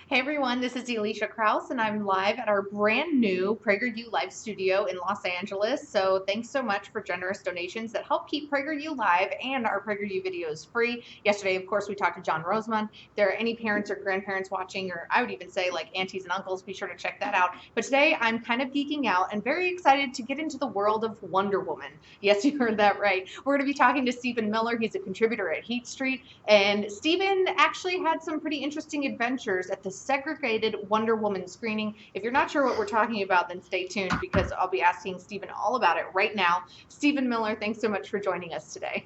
Hey everyone, this is Elisha Krauss, and I'm live at our brand new PragerU live studio in Los Angeles. So thanks so much for generous donations that help keep PragerU live and our PragerU videos free. Yesterday, of course, we talked to John Rosemond. If there are any parents or grandparents watching, or I would even say like aunties and uncles, be sure to check that out. But today, I'm kind of geeking out and very excited to get into the world of Wonder Woman. Yes, you heard that right. We're going to be talking to Stephen Miller. He's a contributor at Heat Street, and Stephen actually had some pretty interesting adventures at the segregated Wonder Woman screening. If you're not sure what we're talking about, then stay tuned because I'll be asking Stephen all about it right now. Stephen Miller, thanks so much for joining us today.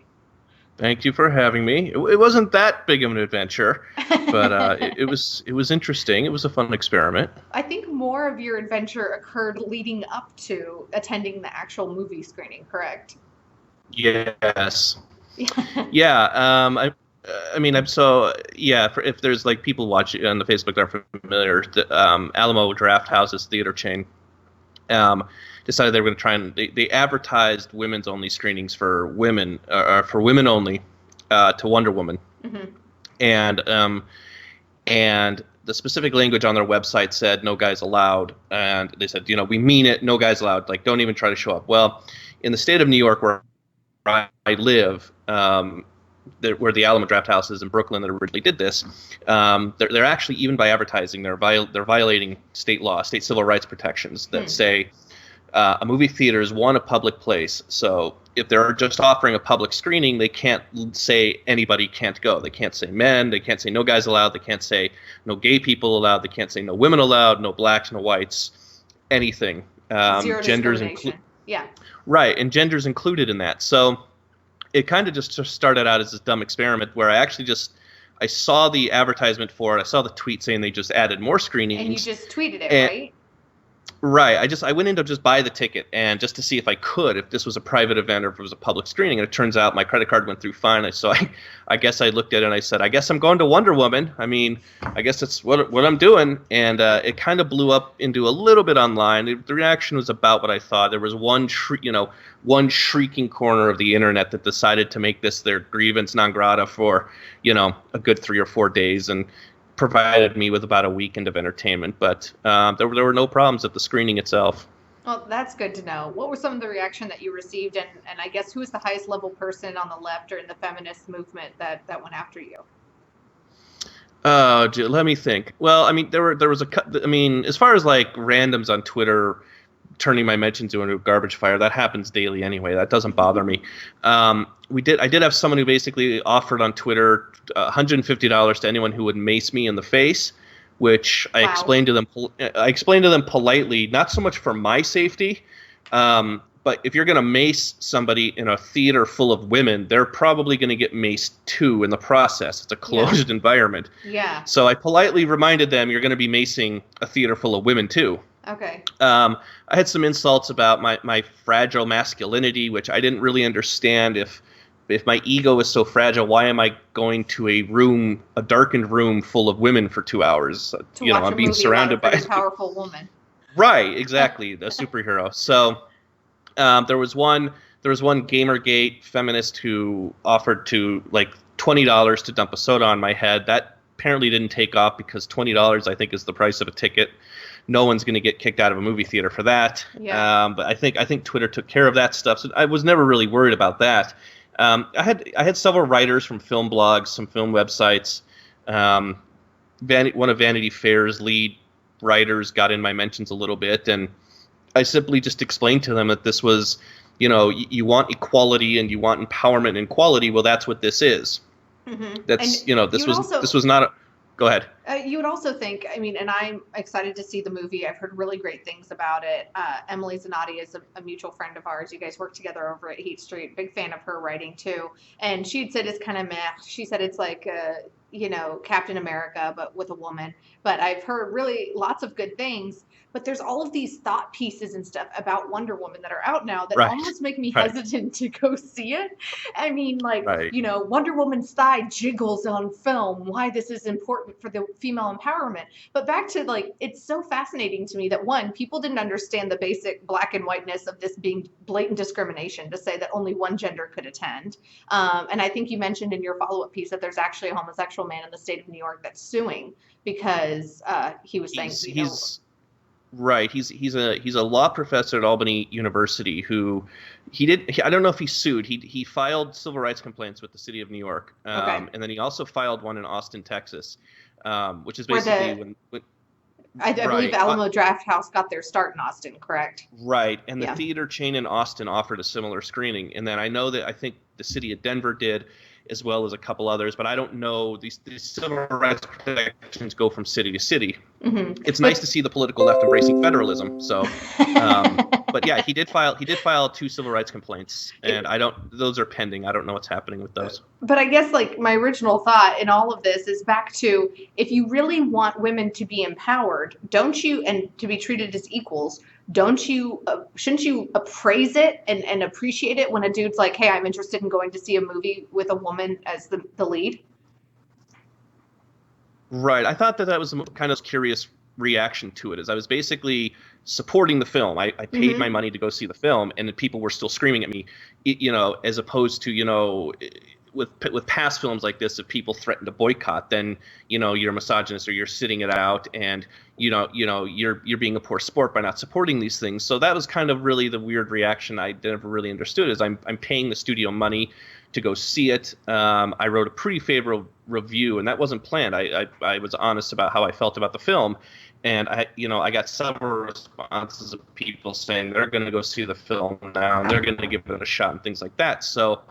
Thank you for having me. It wasn't that big of an adventure, but it was interesting. It was a fun experiment. I think more of your adventure occurred leading up to attending the actual movie screening, correct? Yes. Yeah. I mean, I'm so yeah. If there's like people watching on the Facebook that are familiar, the Alamo Draft Houses theater chain um, decided they were going to try and they advertised women's only screenings for women only to Wonder Woman, Hmm. and and the specific language on their website said no guys allowed, and they said, we mean it, no guys allowed, like don't even try to show up. Well, in the state of New York where I live, where the Alamo Draft House is in Brooklyn that originally did this, they're actually, even by advertising, they're violating state law, state civil rights protections that say a movie theater is a public place. So if they're just offering a public screening, they can't say anybody can't go. They can't say men. They can't say no guys allowed. They can't say no gay people allowed. They can't say no women allowed, no blacks, no whites, anything. Zero Genders discrimination. Yeah. Right, and gender's included in that. So it kind of just started out as this dumb experiment where I saw the advertisement for it. I saw the tweet saying they just added more screenings. And you just tweeted it, and, right? Right. I went in to just buy the ticket and just to see if I could, if this was a private event or if it was a public screening. And it turns out my credit card went through fine. I guess I looked at it and I said, I guess I'm going to Wonder Woman. I mean, I guess that's what I'm doing. And it kind of blew up into a little bit online. The reaction was about what I thought. There was one shrieking corner of the internet that decided to make this their grievance non grata for, a good 3 or 4 days. And provided me with about a weekend of entertainment, but there were no problems at the screening itself. Well, that's good to know. What were some of the reaction that you received, and I guess who was the highest level person on the left or in the feminist movement that went after you? Let me think. Well, I mean, there was as far as like randoms on Twitter turning my mentions into a garbage fire, that happens daily anyway. That doesn't bother me. I did have someone who basically offered on Twitter $150 to anyone who would mace me in the face, which I Wow. explained to them. I explained to them politely, not so much for my safety, but if you're going to mace somebody in a theater full of women, they're probably going to get maced too in the process. It's a closed environment. Yeah. So I politely reminded them, you're going to be macing a theater full of women too. Okay. I had some insults about my fragile masculinity, which I didn't really understand. If my ego is so fragile, why am I going to a darkened room full of women for 2 hours? To watch I'm a being movie surrounded about a by very powerful woman. right, exactly, a superhero. So there was one Gamergate feminist who offered to like $20 to dump a soda on my head. That apparently didn't take off because $20 I think is the price of a ticket. No one's going to get kicked out of a movie theater for that. Yeah. But I think Twitter took care of that stuff. So I was never really worried about that. I had several writers from film blogs, some film websites. One of Vanity Fair's lead writers got in my mentions a little bit, and I simply just explained to them that this was, you want equality and you want empowerment and equality. Well, that's what this is. And That's, you would also this was not a. Go ahead. you would also think, I mean, and I'm excited to see the movie. I've heard really great things about it. Emily Zanotti is a mutual friend of ours. You guys work together over at Heat Street. Big fan of her writing too. And she'd said it's kind of meh. She said it's like, Captain America, but with a woman. But I've heard really lots of good things. But there's all of these thought pieces and stuff about Wonder Woman that are out now that Right. almost make me Right. hesitant to go see it. I mean, like, Right. Wonder Woman's thigh jiggles on film, why this is important for the female empowerment. But back to like, it's so fascinating to me that one, people didn't understand the basic black and whiteness of this being blatant discrimination to say that only one gender could attend. And I think you mentioned in your follow up piece that there's actually a homosexual heterosexual man in the state of New York that's suing because he was saying, he's right. He's a law professor at Albany University who I don't know if he sued. He filed civil rights complaints with the city of New York, okay, and then he also filed one in Austin, Texas, which is where basically the when I believe right. Alamo Draft House got their start in Austin, correct? Right, and the Yeah. theater chain in Austin offered a similar screening, and then I think the city of Denver did, as well as a couple others, but I don't know. These civil rights protections go from city to city. Mm-hmm. It's nice to see the political left embracing federalism. So, but yeah, he did file two civil rights complaints, and those are pending. I don't know what's happening with those. But I guess like my original thought in all of this is back to, if you really want women to be empowered, don't you, and to be treated as equals, don't you, shouldn't you appraise it and appreciate it when a dude's like, hey, I'm interested in going to see a movie with a woman as the lead? Right. I thought that was a kind of curious reaction to it, as I was basically supporting the film. I paid my money to go see the film, and people were still screaming at me, as opposed to, with past films like this, if people threaten to boycott, then, you're a misogynist or you're sitting it out, and, you're being a poor sport by not supporting these things. So that was kind of really the weird reaction I never really understood, is I'm paying the studio money to go see it. I wrote a pretty favorable review, and that wasn't planned. I was honest about how I felt about the film, and I got several responses of people saying they're going to go see the film now and they're going to give it a shot and things like that. So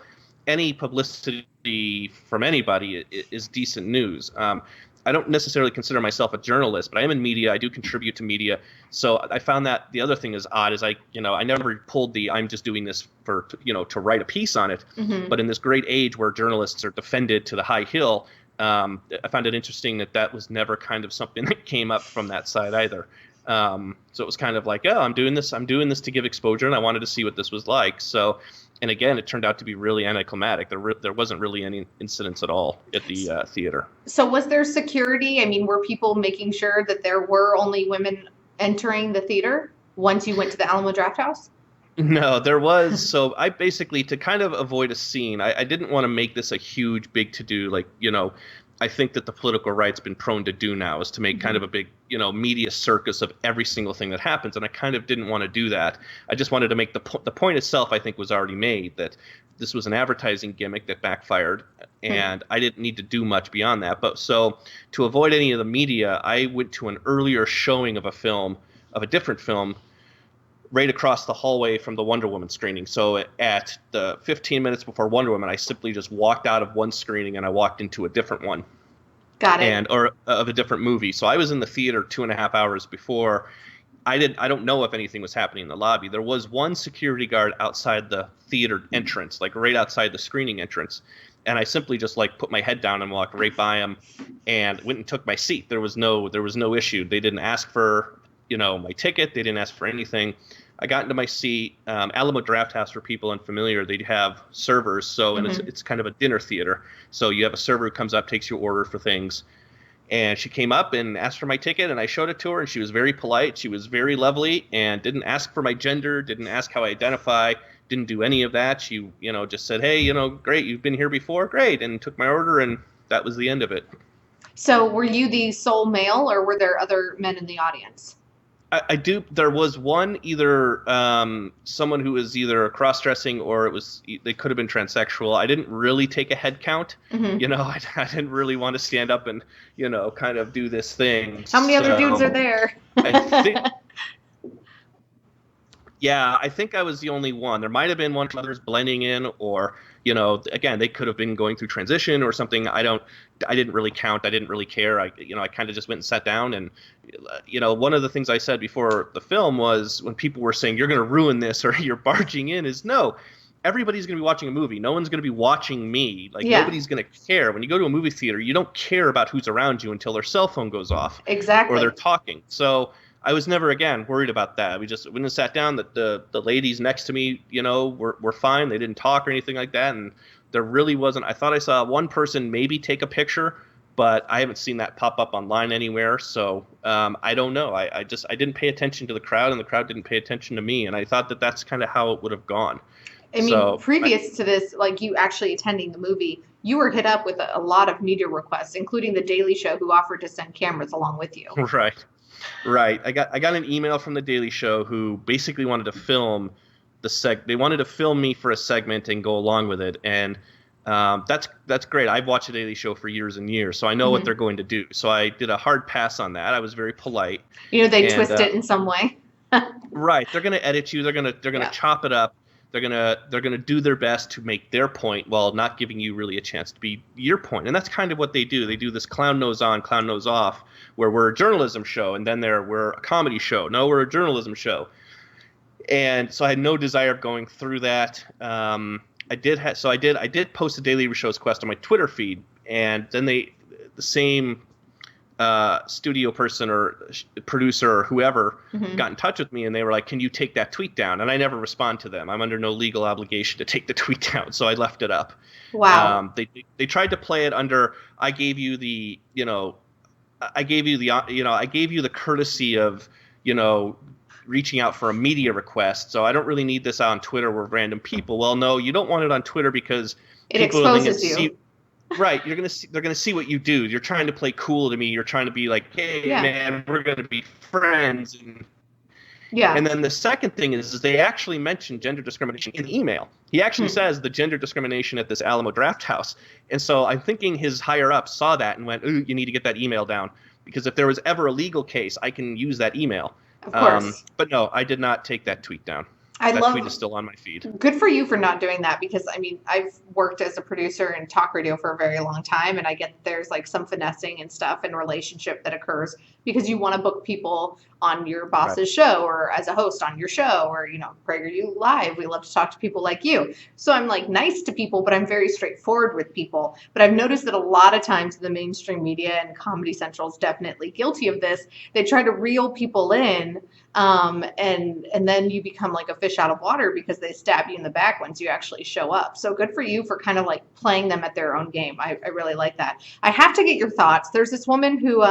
any publicity from anybody is decent news. I don't necessarily consider myself a journalist, but I am in media. I do contribute to media. So I found that the other thing is odd is I never pulled I'm just doing this for, to write a piece on it. Mm-hmm. But in this great age where journalists are defended to the high hill, I found it interesting that was never kind of something that came up from that side either. So it was kind of like, oh, I'm doing this to give exposure, and I wanted to see what this was like. So, and again, it turned out to be really anticlimactic. There wasn't really any incidents at all at the theater. So was there security? I mean, were people making sure that there were only women entering the theater once you went to the Alamo Draft House? No, there was. So I basically, to kind of avoid a scene, I didn't want to make this a huge, big to-do. Like, I think that the political right's been prone to do now, is to make kind of a big, media circus of every single thing that happens. And I kind of didn't want to do that. I just wanted to make the point itself, I think, was already made, that this was an advertising gimmick that backfired, and I didn't need to do much beyond that. But so to avoid any of the media, I went to an earlier showing of a different film, right across the hallway from the Wonder Woman screening. So at the 15 minutes before Wonder Woman, I simply just walked out of one screening and I walked into a different one. Got it. Or of a different movie. So I was in the theater 2.5 hours before. I don't know if anything was happening in the lobby. There was one security guard outside the theater entrance, like right outside the screening entrance. And I simply just put my head down and walked right by him and went and took my seat. There was no issue. They didn't ask for my ticket. They didn't ask for anything. I got into my seat. Alamo Draft House, for people unfamiliar, they have servers. So, and it's kind of a dinner theater. So you have a server who comes up, takes your order for things. And she came up and asked for my ticket, and I showed it to her, and she was very polite. She was very lovely, and didn't ask for my gender, didn't ask how I identify, didn't do any of that. She, just said, hey, great, you've been here before? Great. And took my order, and that was the end of it. So were you the sole male, or were there other men in the audience? I do. There was one, either someone who was either cross-dressing or they could have been transsexual. I didn't really take a head count. I didn't really want to stand up and, kind of do this thing. How many other dudes are there? I think I was the only one. There might have been one or others blending in, or, again, they could have been going through transition or something. I didn't really count. I didn't really care. I kind of just went and sat down. And, one of the things I said before the film was, when people were saying, you're going to ruin this or you're barging in, is no, everybody's going to be watching a movie. No one's going to be watching me. Nobody's going to care. When you go to a movie theater, you don't care about who's around you until their cell phone goes off. Exactly. Or they're talking. So I was never, again, worried about that. We just went and sat down. The ladies next to me, were fine. They didn't talk or anything like that. And there really wasn't. I thought I saw one person maybe take a picture, but I haven't seen that pop up online anywhere. So I don't know. I didn't pay attention to the crowd, and the crowd didn't pay attention to me. And I thought that's kind of how it would have gone. I mean, previous to this, you actually attending the movie, you were hit up with a lot of media requests, including the Daily Show, who offered to send cameras along with you. Right. Right. I got an email from the Daily Show who basically wanted to film they wanted to film me for a segment and go along with it. And that's great. I've watched the Daily Show for years and years, so I know what they're going to do. So I did a hard pass on that. I was very polite. They twist it in some way. Right. They're going to edit you. They're going to chop it up. They're gonna do their best to make their point while not giving you really a chance to be your point. And that's kind of what they do. They do this clown nose on, clown nose off, where we're a journalism show, and then we're a comedy show. No, we're a journalism show. And so I had no desire of going through that. I did post a Daily Show's quest on my Twitter feed, and then the same studio person or producer or whoever got in touch with me, and they were like, "Can you take that tweet down?" And I never respond to them. I'm under no legal obligation to take the tweet down, so I left it up. Wow. They tried to play it under, I gave you the courtesy of reaching out for a media request, so I don't really need this out on Twitter with random people. Well, no, you don't want it on Twitter because it exposes you. Right, they're gonna see what you do. You're trying to play cool to me. You're trying to be like, hey, man, we're gonna be friends. And then the second thing is they actually mentioned gender discrimination in the email. He actually says the gender discrimination at this Alamo Draft House. And so I'm thinking his higher up saw that and went, ooh, you need to get that email down, because if there was ever a legal case, I can use that email. Of course. But no, I did not take that tweet down. That tweet is still on my feed. Good for you for not doing that, because I've worked as a producer in talk radio for a very long time, and I get there's like some finessing and stuff and relationship that occurs because you want to book people on your boss's show or as a host on your show, or PragerU Live. We love to talk to people like you. So I'm like nice to people, but I'm very straightforward with people. But I've noticed that a lot of times the mainstream media, and Comedy Central is definitely guilty of this, they try to reel people in, and then you become like a fish out of water because they stab you in the back once you actually show up. So good for you for kind of like playing them at their own game. I really like that. I have to get your thoughts. There's this woman who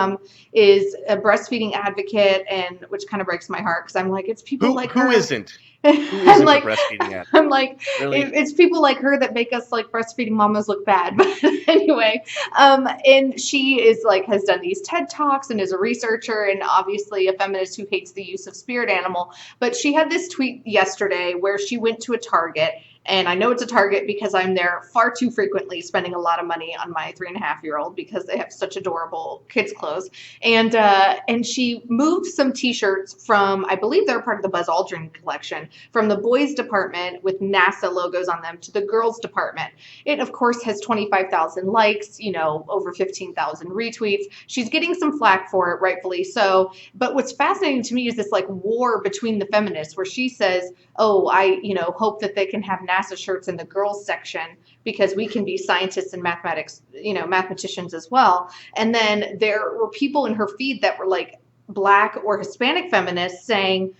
is a breastfeeding advocate, and which kind of breaks my heart because I'm like, it's people like her. Who isn't? Who isn't a breastfeeding advocate? I'm like, really? It's people like her that make us like breastfeeding mamas look bad. But anyway, and she is like, has done these TED Talks and is a researcher and obviously a feminist who hates the use of spirit animal. But she had this tweet yesterday where she went to a Target. And I know it's a Target because I'm there far too frequently, spending a lot of money on my 3.5-year-old because they have such adorable kids' clothes. And she moved some T-shirts from, I believe they're part of the Buzz Aldrin collection, from the boys' department with NASA logos on them to the girls' department. It, of course, has 25,000 likes, over 15,000 retweets. She's getting some flack for it, rightfully so. But what's fascinating to me is this like war between the feminists where she says, oh, I, hope that they can have NASA shirts in the girls section because we can be scientists and mathematicians as well. And then there were people in her feed that were like Black or Hispanic feminists saying,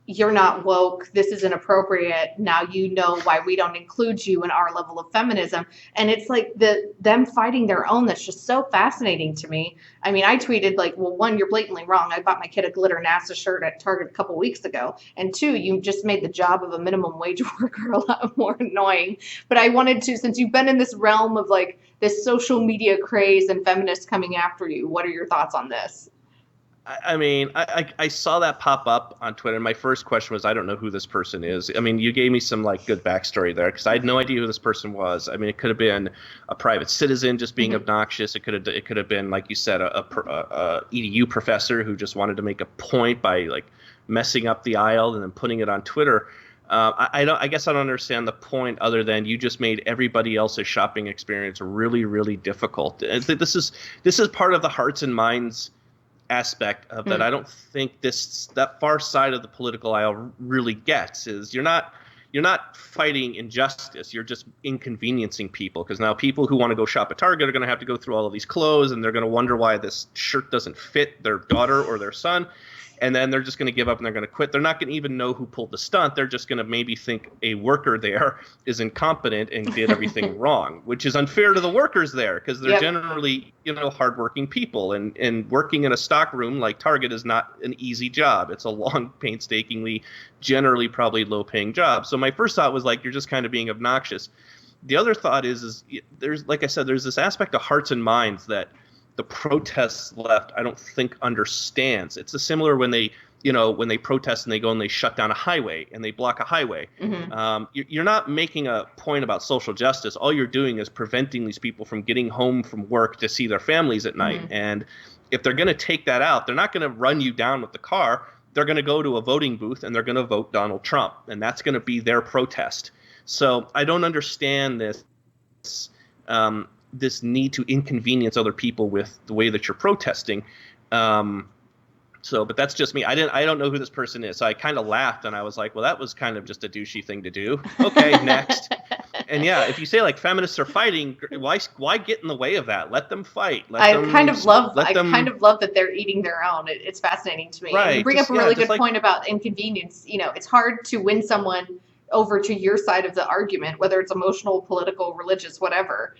you're not woke. This is inappropriate. Now you know why we don't include you in our level of feminism. And it's like them fighting their own. That's just so fascinating to me. I tweeted like, well, one, you're blatantly wrong. I bought my kid a glitter NASA shirt at Target a couple weeks ago. And two, you just made the job of a minimum wage worker a lot more annoying. But I wanted to, since you've been in this realm of like this social media craze and feminists coming after you, what are your thoughts on this? I saw that pop up on Twitter. My first question was, I don't know who this person is. You gave me some like good backstory there because I had no idea who this person was. It could have been a private citizen just being obnoxious. It could have been, like you said, a EDU professor who just wanted to make a point by like messing up the aisle and then putting it on Twitter. I guess I don't understand the point other than you just made everybody else's shopping experience really, really difficult. This is part of the hearts and minds aspect of that. I don't think that far side of the political aisle really gets is you're not fighting injustice. You're just inconveniencing people because now people who want to go shop at Target are going to have to go through all of these clothes and they're going to wonder why this shirt doesn't fit their daughter or their son. And then they're just going to give up and they're going to quit. They're not going to even know who pulled the stunt. They're just going to maybe think a worker there is incompetent and did everything wrong, which is unfair to the workers there because they're generally, hardworking people. And working in a stock room like Target is not an easy job. It's a long, painstakingly, generally probably low-paying job. So my first thought was like, you're just kind of being obnoxious. The other thought is there's, like I said, there's this aspect of hearts and minds that the protests left, I don't think understands. It's a similar when they, when they protest and they go and they shut down a highway and they block a highway. You're not making a point about social justice. All you're doing is preventing these people from getting home from work to see their families at night. And if they're going to take that out, they're not going to run you down with the car. They're going to go to a voting booth and they're going to vote Donald Trump. And that's going to be their protest. So I don't understand this need to inconvenience other people with the way that you're protesting. But that's just me. I don't know who this person is. So I kind of laughed and I was like, well, that was kind of just a douchey thing to do. Okay, next. And yeah, if you say like feminists are fighting, why get in the way of that? Let them fight. I kind of love that they're eating their own. It's fascinating to me. Right. And you bring up a really good point about inconvenience. It's hard to win someone over to your side of the argument, whether it's emotional, political, religious, whatever,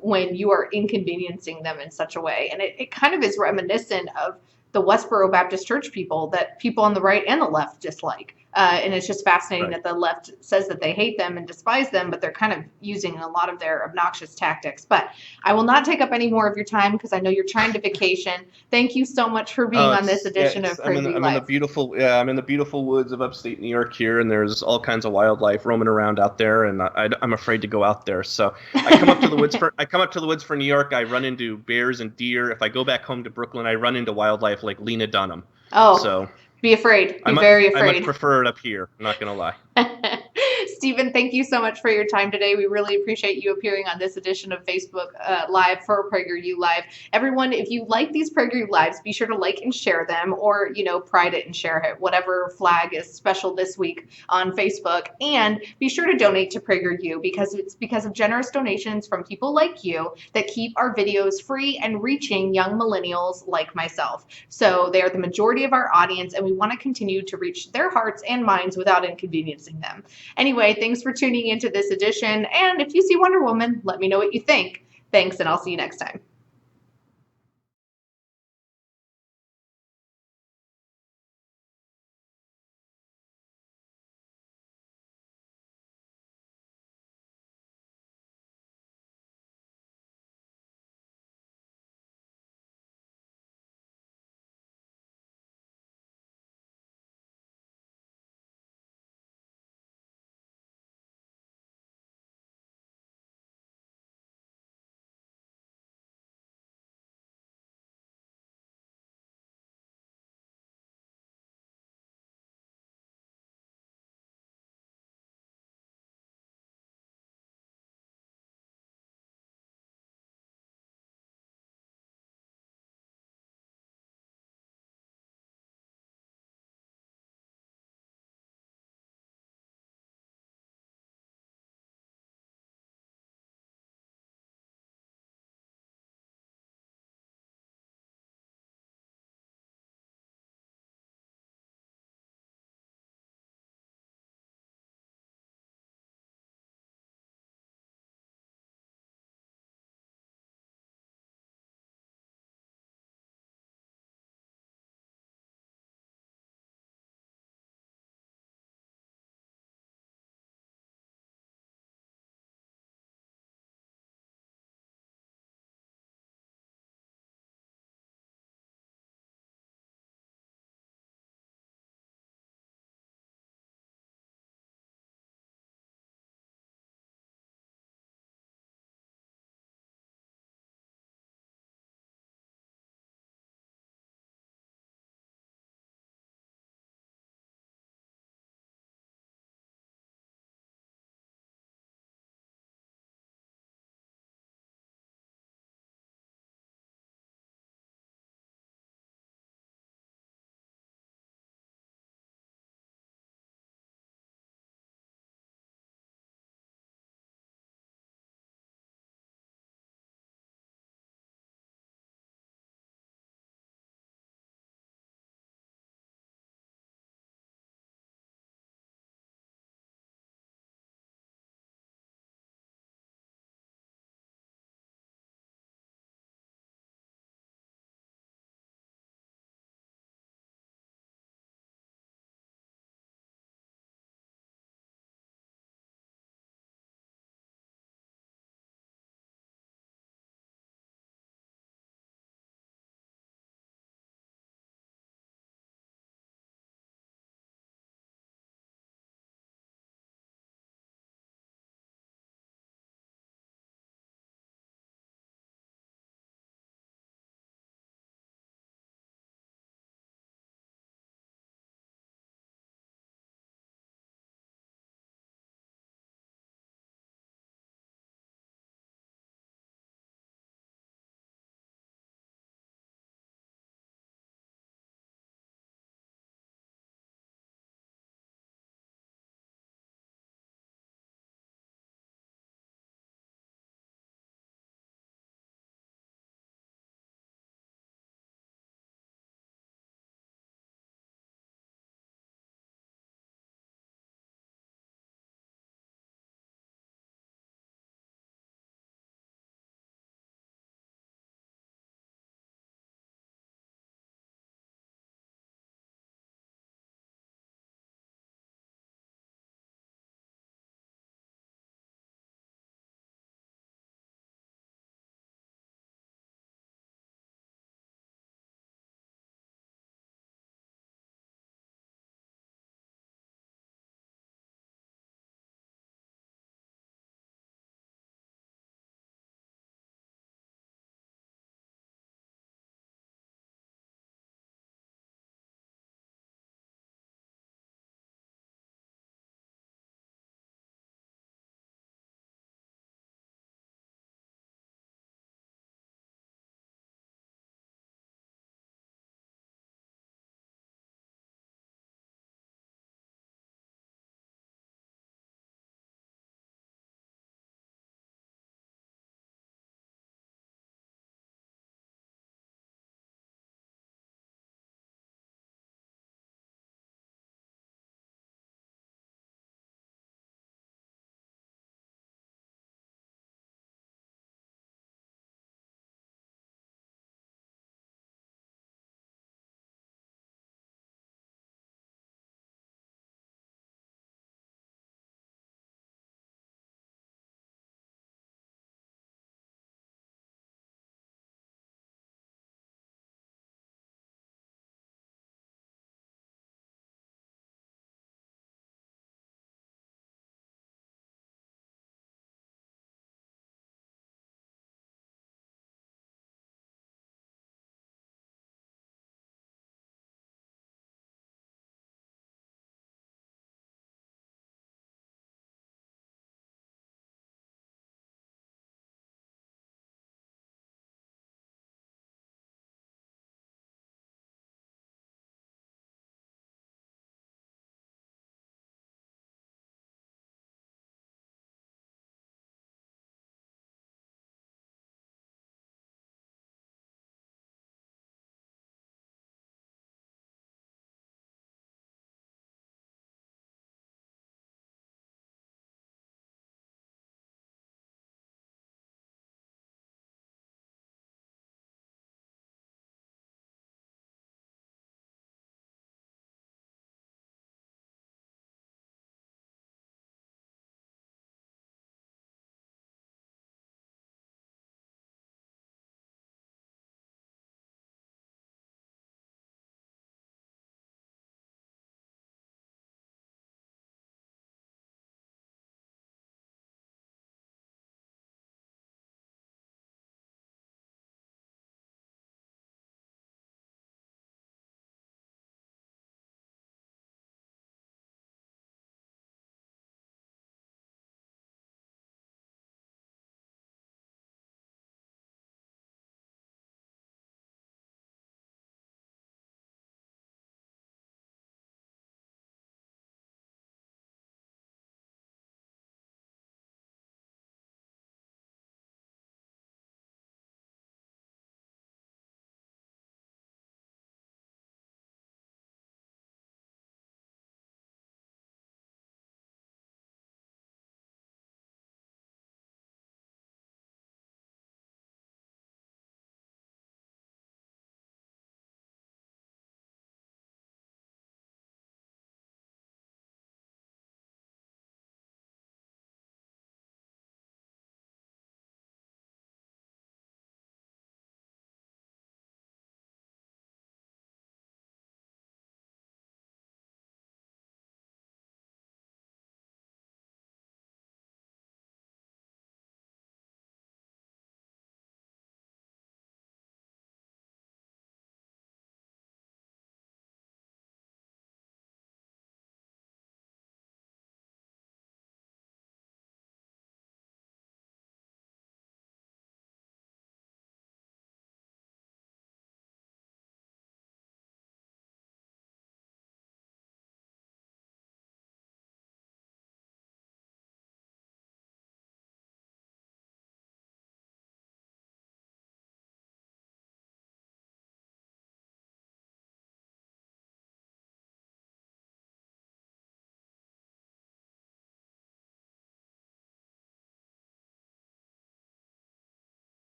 when you are inconveniencing them in such a way. And it kind of is reminiscent of the Westboro Baptist Church people that people on the right and the left dislike. And it's just fascinating that the left says that they hate them and despise them, but they're kind of using a lot of their obnoxious tactics. But I will not take up any more of your time because I know you're trying to vacation. Thank you so much for being on this edition of PragerU Live. I'm in the beautiful woods of upstate New York here, and there's all kinds of wildlife roaming around out there, and I'm afraid to go out there. So I come up to the woods for New York. I run into bears and deer. If I go back home to Brooklyn, I run into wildlife like Lena Dunham. Oh, so be afraid. Be very afraid. I much prefer it up here. I'm not going to lie. Stephen, thank you so much for your time today. We really appreciate you appearing on this edition of Facebook Live for PragerU Live. Everyone, if you like these PragerU Lives, be sure to like and share them, or, pride it and share it, whatever flag is special this week on Facebook. And be sure to donate to PragerU because it's because of generous donations from people like you that keep our videos free and reaching young millennials like myself. So they are the majority of our audience, and we want to continue to reach their hearts and minds without inconveniencing them. Anyway, thanks for tuning into this edition. And if you see Wonder Woman, let me know what you think. Thanks, and I'll see you next time.